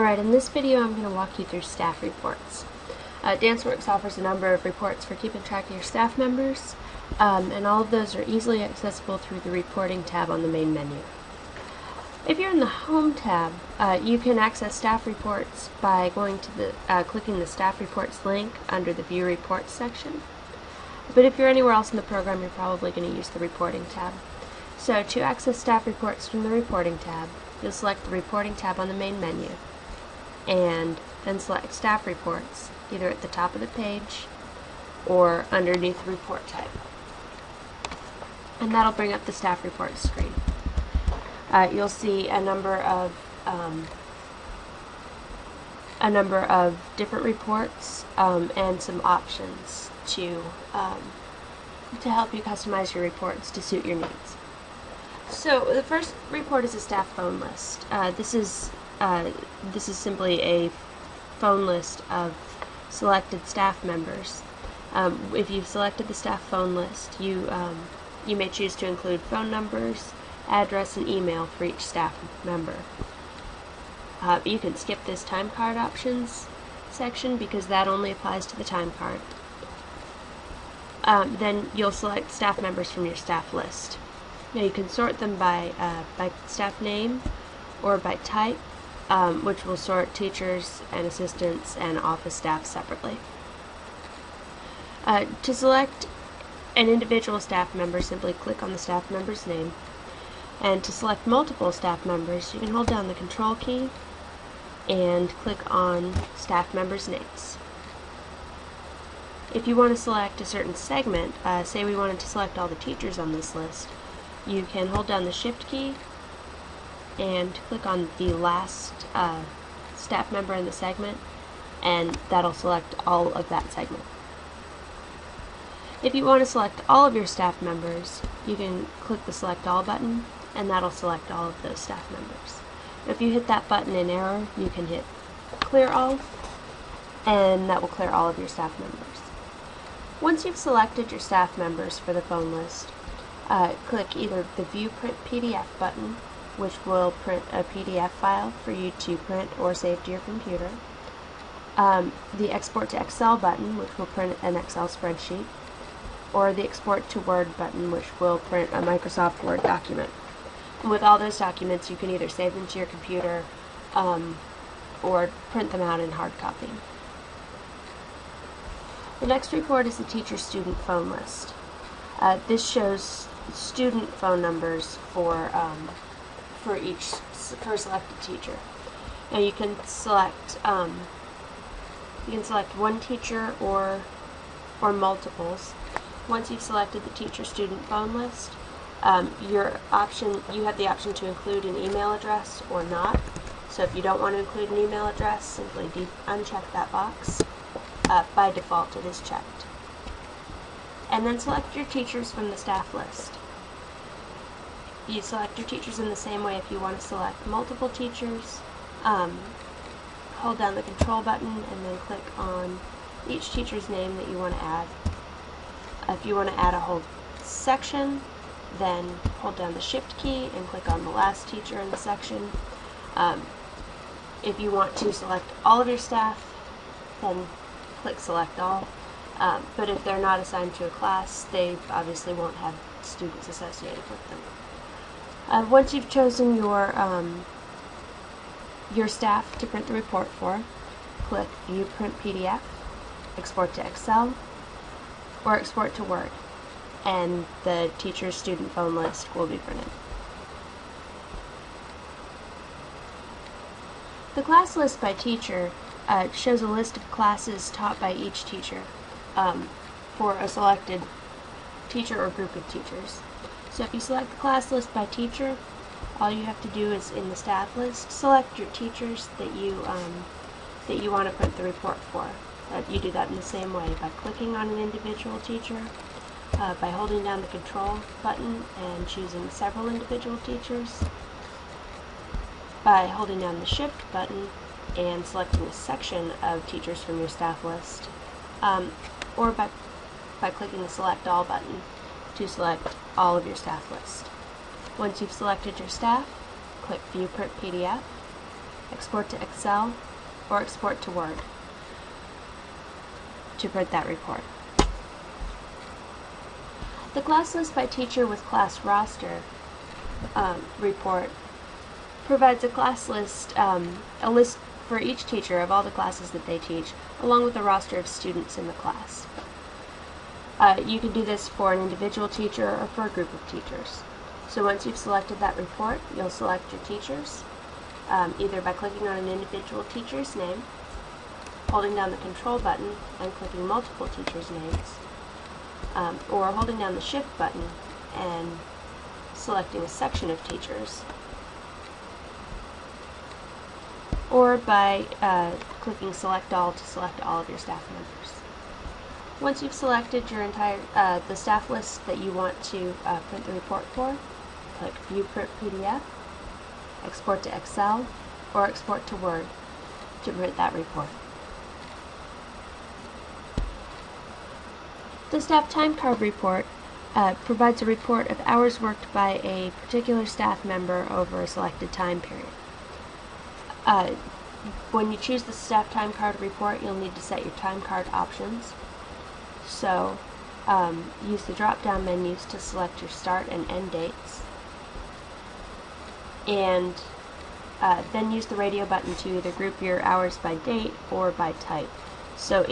Alright, in this video I'm going to walk you through staff reports. Danceworks offers a number of reports for keeping track of your staff members, and all of those are easily accessible through the Reporting tab on the main menu. If you're in the Home tab, you can access staff reports by going to the clicking the Staff Reports link under the View Reports section. But if you're anywhere else in the program, you're probably going to use the Reporting tab. So to access staff reports from the Reporting tab, you'll select the Reporting tab on the main menu, and then select Staff Reports, either at the top of the page or underneath the report type. And that'll bring up the Staff Reports screen. You'll see a number of different reports and some options to help you customize your reports to suit your needs. So the first report is a staff phone list. This is simply a phone list of selected staff members. If you've selected the staff phone list, you may choose to include phone numbers, address, and email for each staff member. You can skip this time card options section because that only applies to the time card. Then you'll select staff members from your staff list. Now you can sort them by staff name or by type, which will sort teachers and assistants and office staff separately. To select an individual staff member, simply click on the staff member's name. And to select multiple staff members, you can hold down the Control key and click on staff members' names. If you want to select a certain segment, say we wanted to select all the teachers on this list, you can hold down the Shift key and click on the last staff member in the segment, and that'll select all of that segment. If you want to select all of your staff members, you can click the Select All button, and that'll select all of those staff members. If you hit that button in error, you can hit Clear All, and that will clear all of your staff members. Once you've selected your staff members for the phone list, click either the View Print PDF button, which will print a PDF file for you to print or save to your computer, the Export to Excel button, which will print an Excel spreadsheet, or the Export to Word button, which will print a Microsoft Word document. And with all those documents, you can either save them to your computer or print them out in hard copy. The next report is the TeacherStudent phone list. This shows student phone numbers for a selected teacher. Now you can select one teacher or multiples. Once you've selected the teacher-student phone list, you have the option to include an email address or not. So if you don't want to include an email address, simply uncheck that box. By default, it is checked. And then select your teachers from the staff list. You select your teachers in the same way if you want to select multiple teachers. Hold down the Control button and then click on each teacher's name that you want to add. If you want to add a whole section, then hold down the Shift key and click on the last teacher in the section. If you want to select all of your staff, then click Select All. But if they're not assigned to a class, they obviously won't have students associated with them. Once you've chosen your staff to print the report for, click View Print PDF, Export to Excel, or Export to Word, and the teacher-student phone list will be printed. The class list by teacher shows a list of classes taught by each teacher for a selected teacher or group of teachers. So if you select the class list by teacher, all you have to do is in the staff list select your teachers that you want to print the report for. You do that in the same way by clicking on an individual teacher, by holding down the Control button and choosing several individual teachers, by holding down the Shift button and selecting a section of teachers from your staff list, or by clicking the Select All button to select all of your staff list. Once you've selected your staff, click View Print PDF, export to Excel, or export to Word to print that report. The class list by teacher with class roster report provides a class list, a list for each teacher of all the classes that they teach, along with a roster of students in the class. You can do this for an individual teacher or for a group of teachers. So once you've selected that report, you'll select your teachers, either by clicking on an individual teacher's name, holding down the control button and clicking multiple teachers' names, or holding down the shift button and selecting a section of teachers, or by clicking select all to select all of your staff members. Once you've selected your entire the staff list that you want to print the report for, click View Print PDF, Export to Excel, or Export to Word to print that report. The Staff Timecard Report provides a report of hours worked by a particular staff member over a selected time period. When you choose the Staff Timecard Report, you'll need to set your timecard options. So use the drop-down menus to select your start and end dates, and then use the radio button to either group your hours by date or by type. So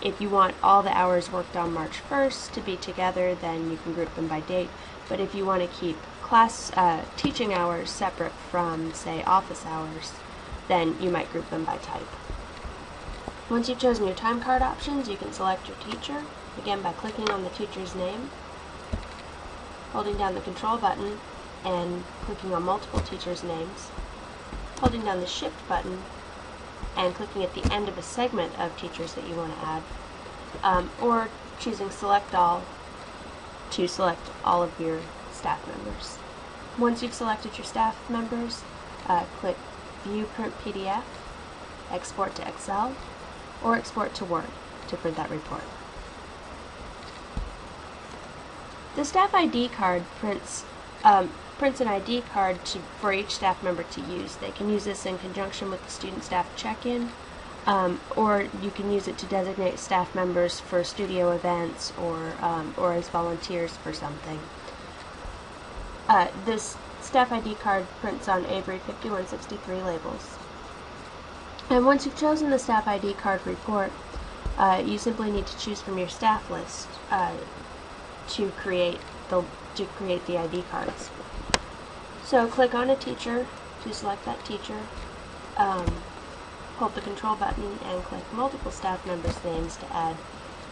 if you want all the hours worked on March 1st to be together, then you can group them by date. But if you want to keep class teaching hours separate from, say, office hours, then you might group them by type. Once you've chosen your time card options, you can select your teacher, again by clicking on the teacher's name, holding down the control button and clicking on multiple teachers' names, holding down the shift button and clicking at the end of a segment of teachers that you want to add, or choosing select all to select all of your staff members. Once you've selected your staff members, click View Print PDF, Export to Excel, or Export to Word to print that report. The Staff ID card prints an ID card for each staff member to use. They can use this in conjunction with the student staff check-in, or you can use it to designate staff members for studio events or as volunteers for something. This Staff ID card prints on Avery 5163 labels. And once you've chosen the Staff ID card report, you simply need to choose from your staff list to create the ID cards. So click on a teacher to select that teacher, hold the control button and click multiple staff members' names to add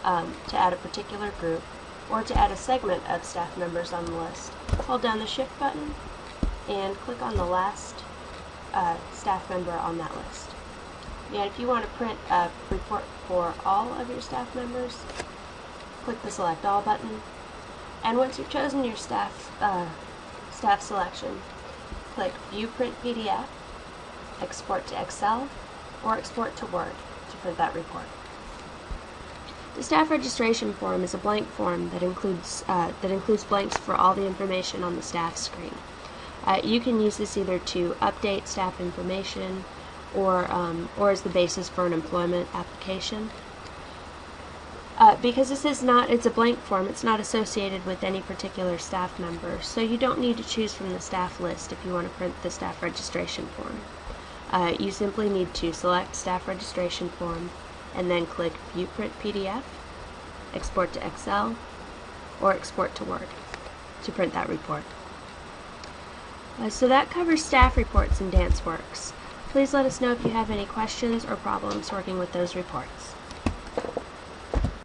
a particular group or to add a segment of staff members on the list. Hold down the shift button and click on the last staff member on that list. And if you want to print a report for all of your staff members, click the Select All button. And once you've chosen your staff selection, click View Print PDF, Export to Excel, or Export to Word to print that report. The staff registration form is a blank form that includes blanks for all the information on the staff screen. You can use this either to update staff information or as the basis for an employment application. Because it's a blank form, it's not associated with any particular staff member, so you don't need to choose from the staff list if you want to print the staff registration form. You simply need to select Staff Registration Form and then click View Print PDF, Export to Excel, or Export to Word to print that report. So that covers staff reports in Danceworks. Please let us know if you have any questions or problems working with those reports.